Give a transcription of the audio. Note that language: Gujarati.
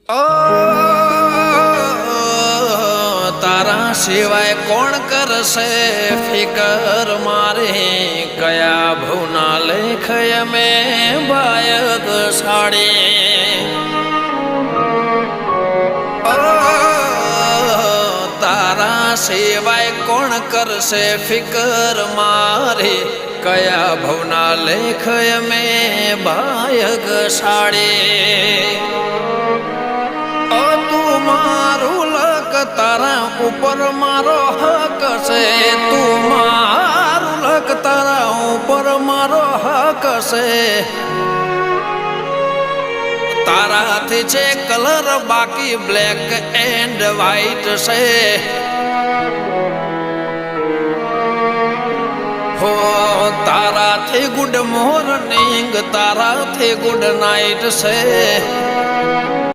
ઓ તારા સિવાય કોણ કરશે ફિકર મારે કયા ભવના લેખ મેં બાયક સાડી તારા સિવાય કોણ કરશે ફિકર મારે કયા ભવના લેખ મેં બાયક સાડી મારું લક તારા ઉપર મારો હક છે તું મારું લક તારા ઉપર મારો હક છે તારાથી છે કલર બાકી બ્લેક એન્ડ વ્હાઈટ છે હો તારાથી ગુડ મોર્નિંગ તારાથી ગુડ નાઇટ છે